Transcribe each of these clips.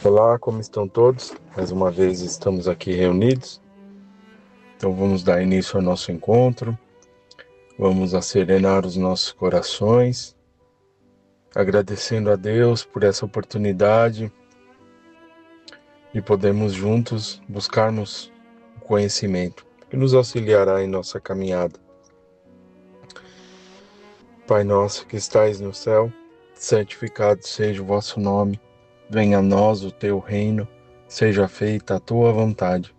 Olá, como estão todos? Mais uma vez estamos aqui reunidos. Então vamos dar início ao nosso encontro. Vamos acerenar os nossos corações, agradecendo a Deus por essa oportunidade de podermos juntos buscarmos o conhecimento que nos auxiliará em nossa caminhada. Pai nosso que estais no céu, santificado seja o vosso nome. Venha a nós o teu reino, seja feita a tua vontade,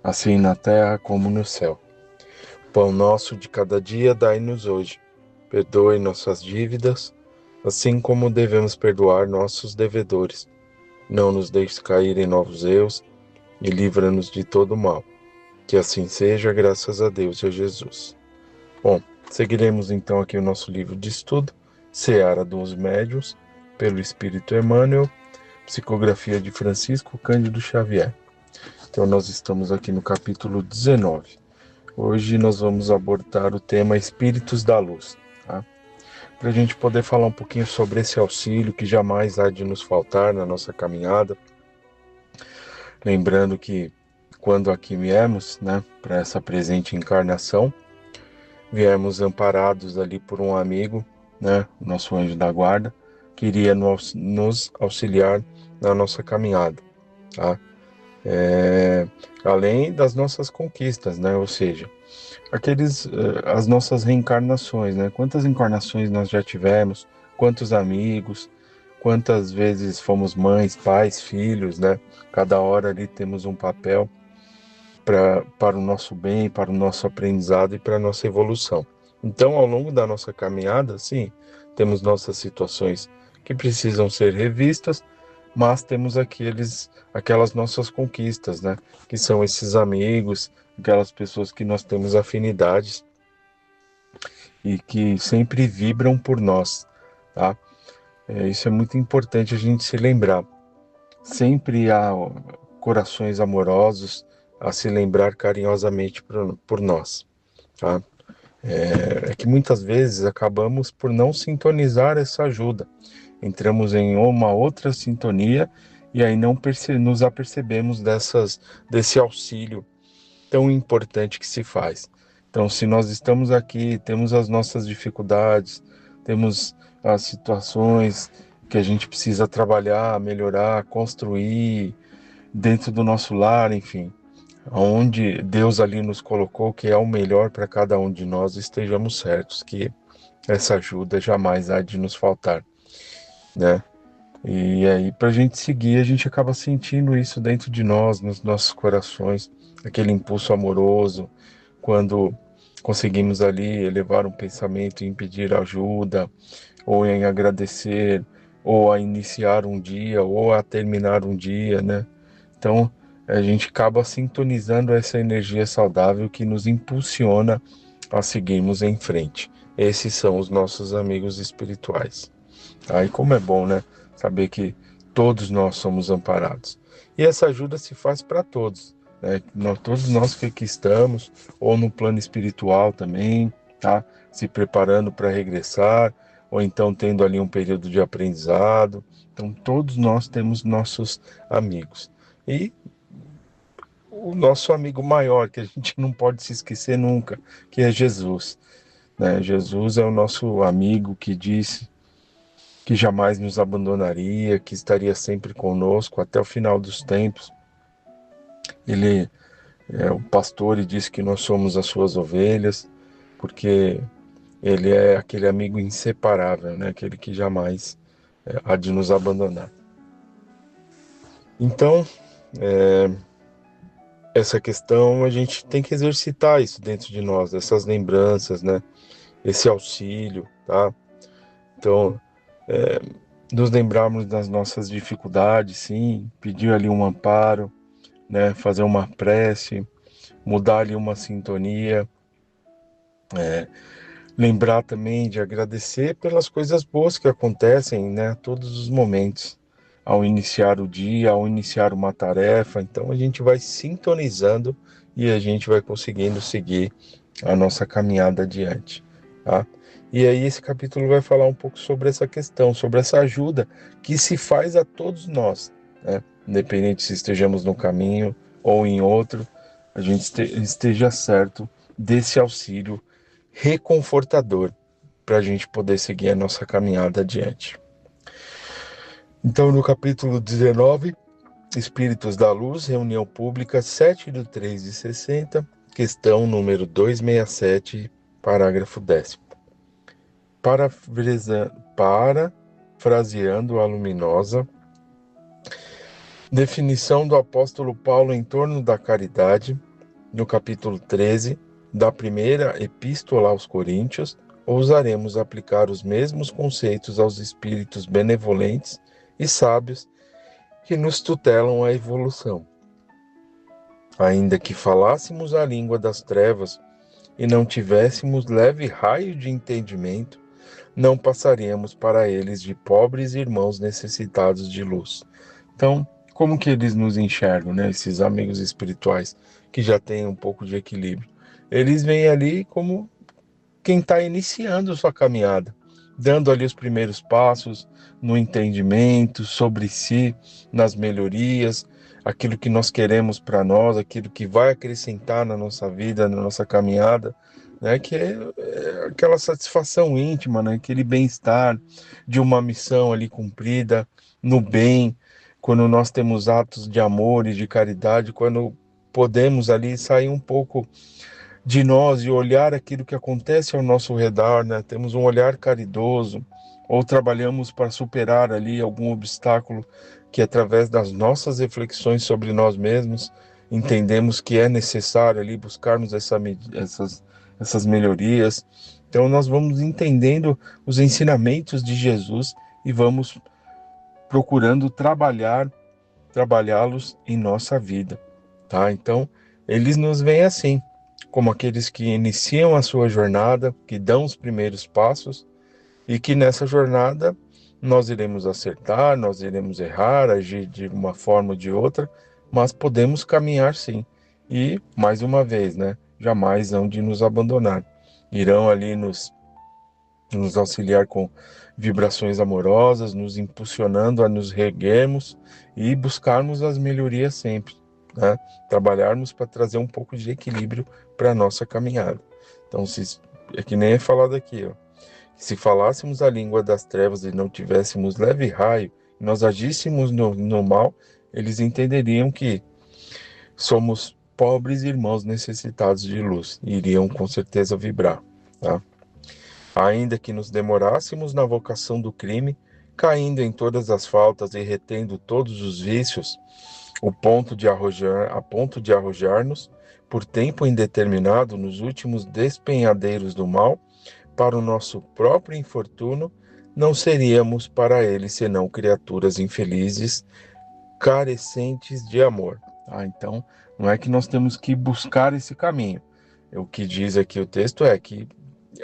assim na terra como no céu. Pão nosso de cada dia dai-nos hoje. Perdoe nossas dívidas, assim como devemos perdoar nossos devedores. Não nos deixes cair em novos erros e livra-nos de todo mal. Que assim seja, graças a Deus e a Jesus. Bom, seguiremos então aqui o nosso livro de estudo, Seara dos Médiuns, pelo Espírito Emmanuel, psicografia de Francisco Cândido Xavier. Então nós estamos aqui no capítulo 19. Hoje nós vamos abordar o tema Espíritos da Luz, tá? Para a gente poder falar um pouquinho sobre esse auxílio que jamais há de nos faltar na nossa caminhada. Lembrando que quando aqui viemos, né, para essa presente encarnação, viemos amparados ali por um amigo, né, o nosso anjo da guarda, que iria nos auxiliar na nossa caminhada, tá? Além das nossas conquistas, né, ou seja, as nossas reencarnações, né? Quantas encarnações nós já tivemos, quantos amigos, quantas vezes fomos mães, pais, filhos, né? Cada hora ali temos um papel para o nosso bem, para o nosso aprendizado e para a nossa evolução. Então, ao longo da nossa caminhada, sim, temos nossas situações que precisam ser revistas, mas temos aquelas nossas conquistas, né? Que são esses amigos, aquelas pessoas que nós temos afinidades e que sempre vibram por nós, tá? Isso é muito importante a gente se lembrar. Sempre há corações amorosos a se lembrar carinhosamente por nós, tá? É que muitas vezes acabamos por não sintonizar essa ajuda. Entramos em uma outra sintonia e aí não nos apercebemos desse auxílio tão importante que se faz. Então, se nós estamos aqui, temos as nossas dificuldades, temos as situações que a gente precisa trabalhar, melhorar, construir dentro do nosso lar, enfim, onde Deus ali nos colocou que é o melhor para cada um de nós, estejamos certos que essa ajuda jamais há de nos faltar, né? E aí, para a gente seguir, a gente acaba sentindo isso dentro de nós, nos nossos corações, aquele impulso amoroso, quando conseguimos ali elevar um pensamento em pedir ajuda, ou em agradecer, ou a iniciar um dia, ou a terminar um dia, né? Então, a gente acaba sintonizando essa energia saudável que nos impulsiona a seguirmos em frente. Esses são os nossos amigos espirituais. Aí como é bom, né? Saber que todos nós somos amparados. E essa ajuda se faz para todos, né? Todos nós que aqui estamos, ou no plano espiritual também, tá? Se preparando para regressar, ou então tendo ali um período de aprendizado. Então todos nós temos nossos amigos. E o nosso amigo maior, que a gente não pode se esquecer nunca, que é Jesus, né? Jesus é o nosso amigo que disse que jamais nos abandonaria, que estaria sempre conosco até o final dos tempos. Ele é o pastor e diz que nós somos as suas ovelhas, porque ele é aquele amigo inseparável, né? Aquele que jamais há de nos abandonar. Então, essa questão a gente tem que exercitar isso dentro de nós, essas lembranças, né? Esse auxílio, tá? Então, nos lembrarmos das nossas dificuldades, sim, pedir ali um amparo, né? Fazer uma prece, mudar ali uma sintonia, lembrar também de agradecer pelas coisas boas que acontecem, né? Todos os momentos, ao iniciar o dia, ao iniciar uma tarefa, então a gente vai sintonizando e a gente vai conseguindo seguir a nossa caminhada adiante, tá? E aí esse capítulo vai falar um pouco sobre essa questão, sobre essa ajuda que se faz a todos nós, né? independente se estejamos no caminho ou em outro, a gente esteja certo desse auxílio reconfortador para a gente poder seguir a nossa caminhada adiante. Então, no capítulo 19, Espíritos da Luz, reunião pública, 7/3/60, questão número 267, parágrafo 10º. Parafraseando a luminosa definição do apóstolo Paulo em torno da caridade, no capítulo 13 da primeira epístola aos Coríntios, ousaremos aplicar os mesmos conceitos aos espíritos benevolentes e sábios que nos tutelam a evolução. Ainda que falássemos a língua das trevas e não tivéssemos leve raio de entendimento, não passaríamos para eles de pobres irmãos necessitados de luz. Então, como que eles nos enxergam, né? Esses amigos espirituais que já têm um pouco de equilíbrio. Eles vêm ali como quem está iniciando sua caminhada, dando ali os primeiros passos no entendimento sobre si, nas melhorias, aquilo que nós queremos para nós, aquilo que vai acrescentar na nossa vida, na nossa caminhada, né? Que é aquela satisfação íntima, né? Aquele bem-estar de uma missão ali cumprida, no bem, quando nós temos atos de amor e de caridade, quando podemos ali sair um pouco de nós e olhar aquilo que acontece ao nosso redor, né? Temos um olhar caridoso, ou trabalhamos para superar ali algum obstáculo que, através das nossas reflexões sobre nós mesmos, entendemos que é necessário ali buscarmos essas melhorias. Então nós vamos entendendo os ensinamentos de Jesus e vamos procurando trabalhá-los em nossa vida, tá? Então, eles nos veem assim, como aqueles que iniciam a sua jornada, que dão os primeiros passos, e que nessa jornada nós iremos acertar, nós iremos errar, agir de uma forma ou de outra, mas podemos caminhar sim. E, mais uma vez, né, jamais hão de nos abandonar. Irão ali nos auxiliar com vibrações amorosas, nos impulsionando a nos reerguermos e buscarmos as melhorias sempre, né? Trabalharmos para trazer um pouco de equilíbrio para a nossa caminhada. Então, é que nem é falado aqui, ó. Se falássemos a língua das trevas e não tivéssemos leve raio, e nós agíssemos no mal, eles entenderiam que somos pobres irmãos necessitados de luz, e iriam com certeza vibrar, tá? Ainda que nos demorássemos na vocação do crime, caindo em todas as faltas e retendo todos os vícios, a ponto de arrojar-nos, por tempo indeterminado, nos últimos despenhadeiros do mal, para o nosso próprio infortúnio, não seríamos para ele senão criaturas infelizes, carecentes de amor. Então, não é que nós temos que buscar esse caminho. O que diz aqui o texto é que,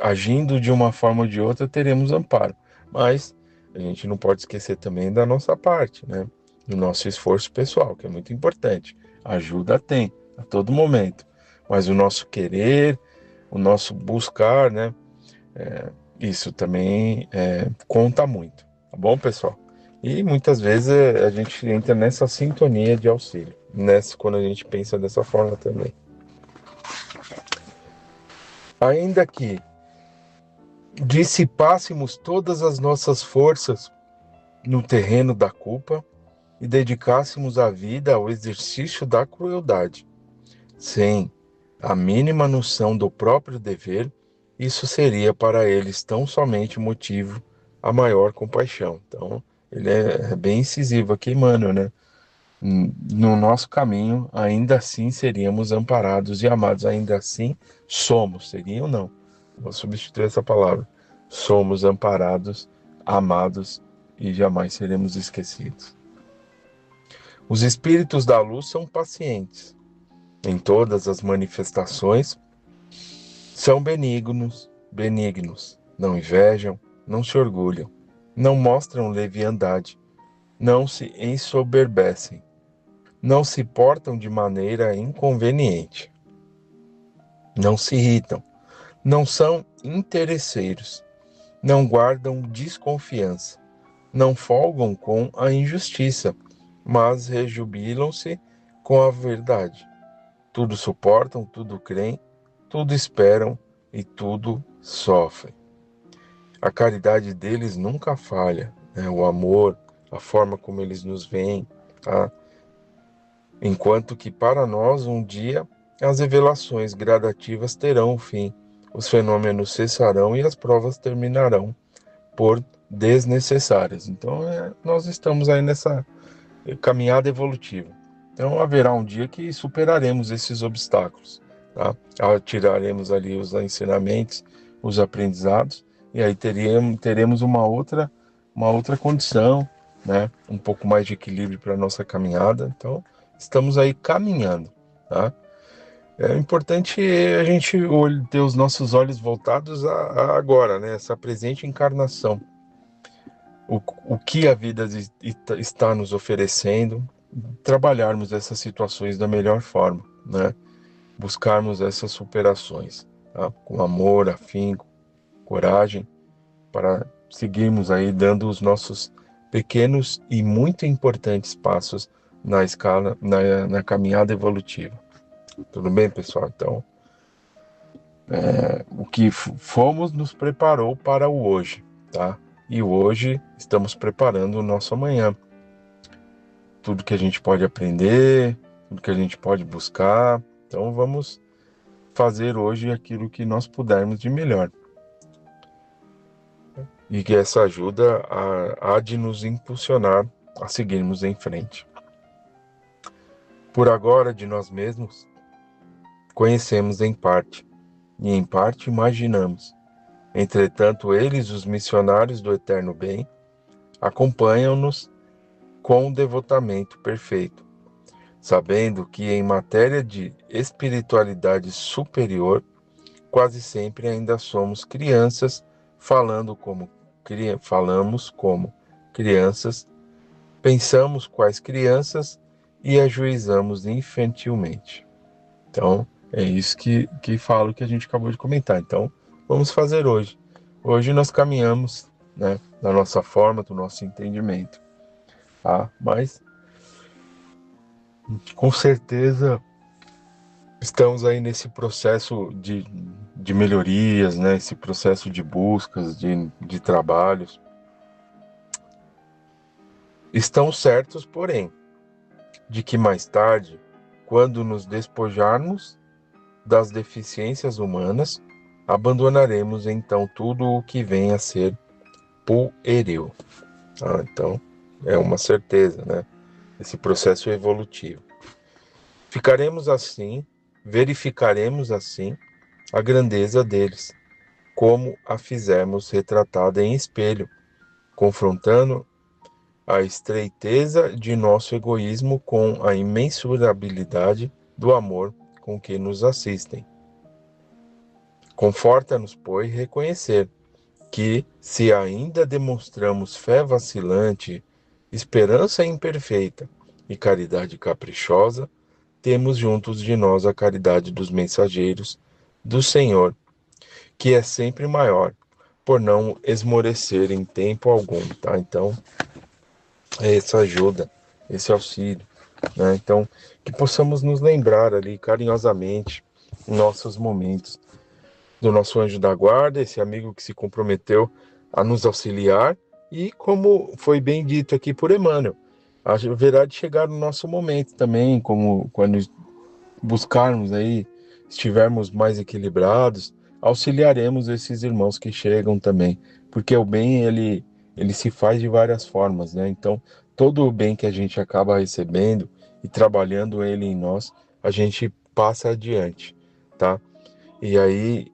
agindo de uma forma ou de outra, teremos amparo. Mas a gente não pode esquecer também da nossa parte, né? Do nosso esforço pessoal, que é muito importante. Ajuda tem, a todo momento. Mas o nosso querer, o nosso buscar, né? Isso também conta muito. Tá bom, pessoal? E muitas vezes a gente entra nessa sintonia de auxílio, quando a gente pensa dessa forma também. Ainda que dissipássemos todas as nossas forças no terreno da culpa e dedicássemos a vida ao exercício da crueldade, sem a mínima noção do próprio dever, isso seria para eles tão somente motivo a maior compaixão. Então, ele é bem incisivo aqui, Emmanuel, né? No nosso caminho, ainda assim seríamos amparados e amados, ainda assim somos, seriam não, vou substituir essa palavra, somos amparados, amados e jamais seremos esquecidos. Os espíritos da luz são pacientes em todas as manifestações, são benignos, não invejam, não se orgulham, não mostram leviandade, não se ensoberbecem, não se portam de maneira inconveniente, não se irritam, não são interesseiros, não guardam desconfiança, não folgam com a injustiça, mas rejubilam-se com a verdade. Tudo suportam, tudo creem, tudo esperam e tudo sofrem. A caridade deles nunca falha, né? O amor, a forma como eles nos veem, tá? Enquanto que para nós, um dia, as revelações gradativas terão um fim, os fenômenos cessarão e as provas terminarão por desnecessárias. Então, nós estamos aí nessa caminhada evolutiva. Então, haverá um dia que superaremos esses obstáculos, tá? Tiraremos ali os ensinamentos, os aprendizados, e aí teremos uma outra condição, né? Um pouco mais de equilíbrio para a nossa caminhada. Então, estamos aí caminhando, tá? É importante a gente ter os nossos olhos voltados a agora, né? Essa presente encarnação. O que a vida está nos oferecendo, trabalharmos essas situações da melhor forma, né? Buscarmos essas superações, tá? Com amor, afinco, coragem, para seguirmos aí dando os nossos pequenos e muito importantes passos na caminhada evolutiva. Tudo bem, pessoal? Então, o que fomos nos preparou para o hoje, tá? E hoje estamos preparando o nosso amanhã. Tudo que a gente pode aprender, tudo que a gente pode buscar. Então vamos fazer hoje aquilo que nós pudermos de melhor. E que essa ajuda há de nos impulsionar a seguirmos em frente. Por agora, de nós mesmos, conhecemos em parte, e em parte imaginamos. Entretanto, eles, os missionários do eterno bem, acompanham-nos com devotamento perfeito, sabendo que em matéria de espiritualidade superior, quase sempre ainda somos crianças, falamos como crianças, pensamos quais crianças e ajuizamos infantilmente. Então, é isso que falo que a gente acabou de comentar. Então, vamos fazer hoje. Hoje nós caminhamos, né, da nossa forma, do nosso entendimento. Tá? Mas, com certeza, estamos aí nesse processo de melhorias, né? Esse processo de buscas, de trabalhos. Estão certos, porém, de que mais tarde, quando nos despojarmos das deficiências humanas, abandonaremos então tudo o que vem a ser pueril. Então, é uma certeza, né? Esse processo evolutivo. Verificaremos assim a grandeza deles, como a fizemos retratada em espelho, confrontando a estreiteza de nosso egoísmo com a imensurabilidade do amor com que nos assistem. Conforta-nos, pois, reconhecer que, se ainda demonstramos fé vacilante, esperança imperfeita e caridade caprichosa, temos juntos de nós a caridade dos mensageiros do Senhor, que é sempre maior, por não esmorecer em tempo algum, tá? Então, é essa ajuda, esse auxílio, né? Então, que possamos nos lembrar ali carinhosamente, em nossos momentos, do nosso anjo da guarda, esse amigo que se comprometeu a nos auxiliar, e como foi bem dito aqui por Emmanuel, haverá de chegar no nosso momento também, como quando buscarmos aí, estivermos mais equilibrados, auxiliaremos esses irmãos que chegam também, porque o bem ele se faz de várias formas, né? Então, todo o bem que a gente acaba recebendo e trabalhando ele em nós, a gente passa adiante, tá? E aí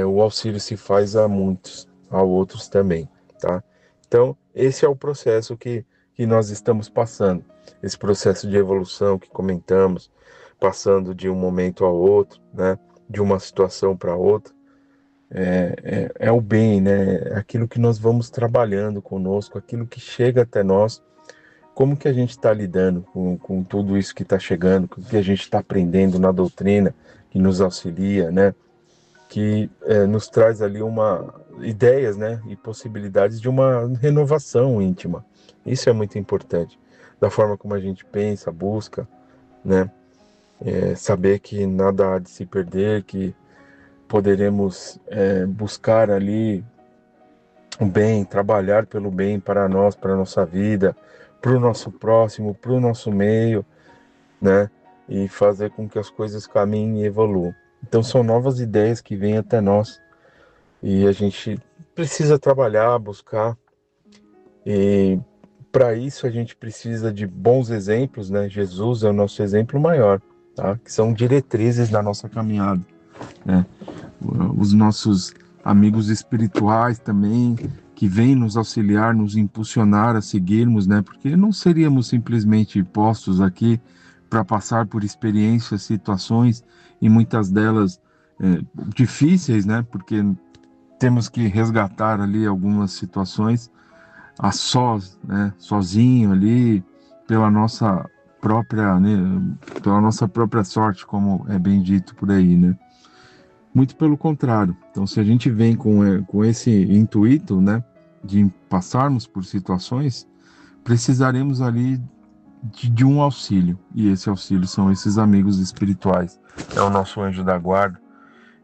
o auxílio se faz a muitos, a outros também, tá? Então, esse é o processo que nós estamos passando, esse processo de evolução que comentamos, passando de um momento ao outro, né? De uma situação para outra, é o bem, né? Aquilo que nós vamos trabalhando conosco, aquilo que chega até nós, como que a gente está lidando com tudo isso que está chegando, com o que a gente está aprendendo na doutrina, que nos auxilia, né? Que nos traz ali ideias, né, e possibilidades de uma renovação íntima. Isso é muito importante. da forma como a gente pensa, busca, né? Saber que nada há de se perder, que poderemos buscar ali o bem, trabalhar pelo bem para nós, para a nossa vida, para o nosso próximo, para o nosso meio, né? E fazer com que as coisas caminhem e evoluam. Então são novas ideias que vêm até nós e a gente precisa trabalhar, buscar, e para isso a gente precisa de bons exemplos, né? Jesus é o nosso exemplo maior, tá? Que são diretrizes da nossa caminhada, né? Os nossos amigos espirituais também, que vêm nos auxiliar, nos impulsionar a seguirmos, né? Porque não seríamos simplesmente postos aqui para passar por experiências, situações, e muitas delas difíceis, né? Porque temos que resgatar ali algumas situações a sós, né? Sozinho ali, pela nossa própria, né? Pela nossa própria sorte, como é bem dito por aí, né? Muito pelo contrário. Então, se a gente vem com esse intuito, né, de passarmos por situações, precisaremos ali de um auxílio. E esse auxílio são esses amigos espirituais. É o nosso anjo da guarda.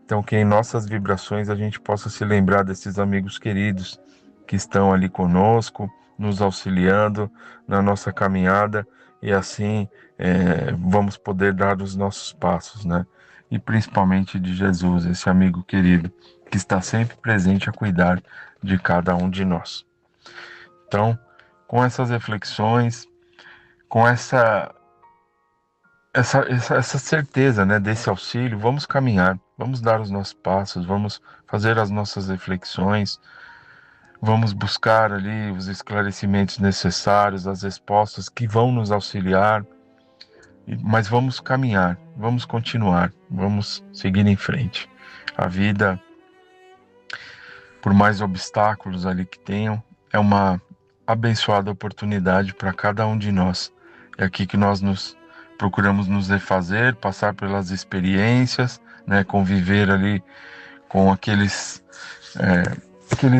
Então, que em nossas vibrações a gente possa se lembrar desses amigos queridos que estão ali conosco, nos auxiliando na nossa caminhada, e assim vamos poder dar os nossos passos, né? E principalmente de Jesus, esse amigo querido que está sempre presente a cuidar de cada um de nós. Então, com essas reflexões, com essa certeza, né, desse auxílio, vamos caminhar, vamos dar os nossos passos, vamos fazer as nossas reflexões, vamos buscar ali os esclarecimentos necessários, as respostas que vão nos auxiliar, mas vamos caminhar, vamos continuar, vamos seguir em frente. A vida, por mais obstáculos ali que tenham, é uma abençoada oportunidade para cada um de nós. É aqui que nós procuramos nos refazer, passar pelas experiências, né, conviver ali com aqueles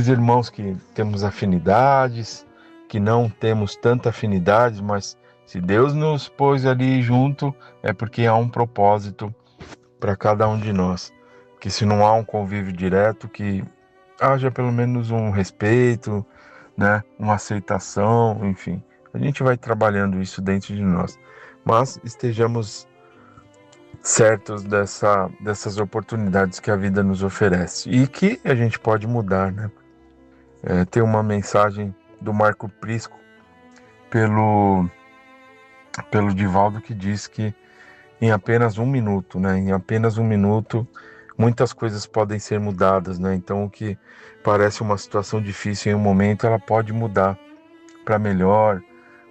irmãos que temos afinidades, que não temos tanta afinidade, mas se Deus nos pôs ali junto, é porque há um propósito para cada um de nós. Que se não há um convívio direto, que haja pelo menos um respeito, né, uma aceitação, enfim. A gente vai trabalhando isso dentro de nós, mas estejamos certos dessas oportunidades que a vida nos oferece e que a gente pode mudar, né? Tem uma mensagem do Marco Prisco pelo Divaldo que diz que em apenas um minuto, né? Em apenas um minuto, muitas coisas podem ser mudadas, né? Então, o que parece uma situação difícil em um momento, ela pode mudar para melhor.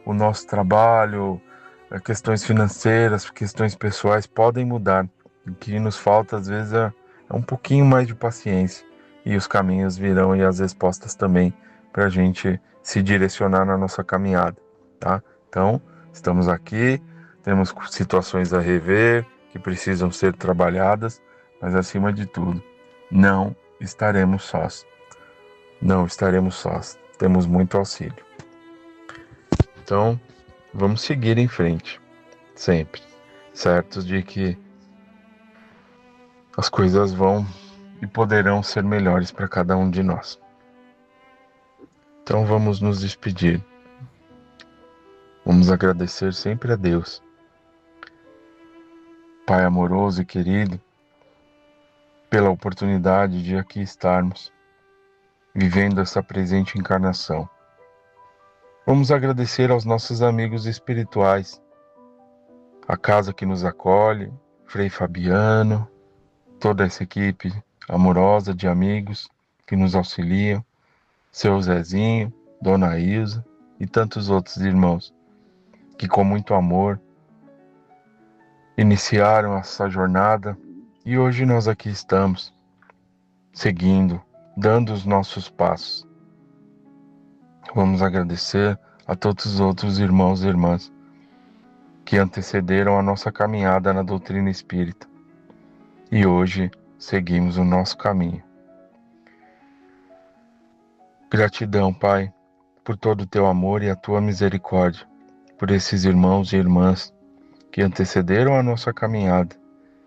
O nosso trabalho, questões financeiras, questões pessoais podem mudar. O que nos falta, às vezes, é um pouquinho mais de paciência. E os caminhos virão e as respostas também para a gente se direcionar na nossa caminhada, tá? Então, estamos aqui, temos situações a rever, que precisam ser trabalhadas, mas acima de tudo, não estaremos sós. Não estaremos sós. Temos muito auxílio. Então, vamos seguir em frente, sempre, certos de que as coisas vão e poderão ser melhores para cada um de nós. Então, vamos nos despedir. Vamos agradecer sempre a Deus, Pai amoroso e querido, pela oportunidade de aqui estarmos, vivendo essa presente encarnação. Vamos agradecer aos nossos amigos espirituais, a casa que nos acolhe, Frei Fabiano, toda essa equipe amorosa de amigos que nos auxiliam, seu Zezinho, Dona Ilza e tantos outros irmãos que com muito amor iniciaram essa jornada e hoje nós aqui estamos, seguindo, dando os nossos passos. Vamos agradecer a todos os outros irmãos e irmãs que antecederam a nossa caminhada na doutrina espírita e hoje seguimos o nosso caminho. Gratidão, Pai, por todo o teu amor e a tua misericórdia, por esses irmãos e irmãs que antecederam a nossa caminhada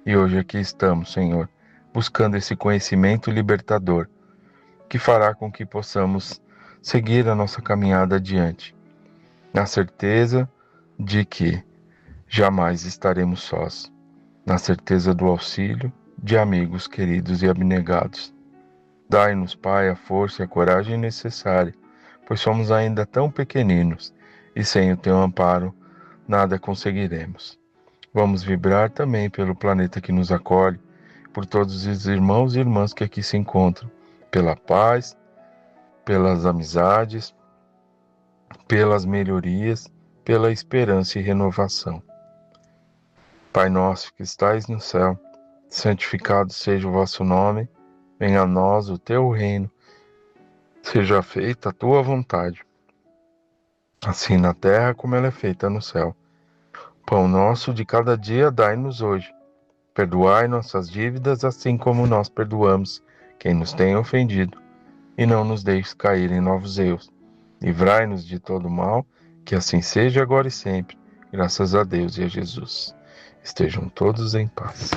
e hoje aqui estamos, Senhor, buscando esse conhecimento libertador que fará com que possamos seguir a nossa caminhada adiante, na certeza de que jamais estaremos sós, na certeza do auxílio de amigos queridos e abnegados. Dai-nos, Pai, a força e a coragem necessária, pois somos ainda tão pequeninos e sem o teu amparo nada conseguiremos. Vamos vibrar também pelo planeta que nos acolhe, por todos os irmãos e irmãs que aqui se encontram, pela paz, pelas amizades, pelas melhorias, pela esperança e renovação. Pai nosso que estais no céu, santificado seja o vosso nome, venha a nós o teu reino, seja feita a tua vontade, assim na terra como ela é feita no céu. Pão nosso de cada dia dai-nos hoje. Perdoai nossas dívidas, assim como nós perdoamos quem nos tem ofendido. E não nos deixes cair em novos erros. Livrai-nos de todo mal, que assim seja agora e sempre. Graças a Deus e a Jesus. Estejam todos em paz.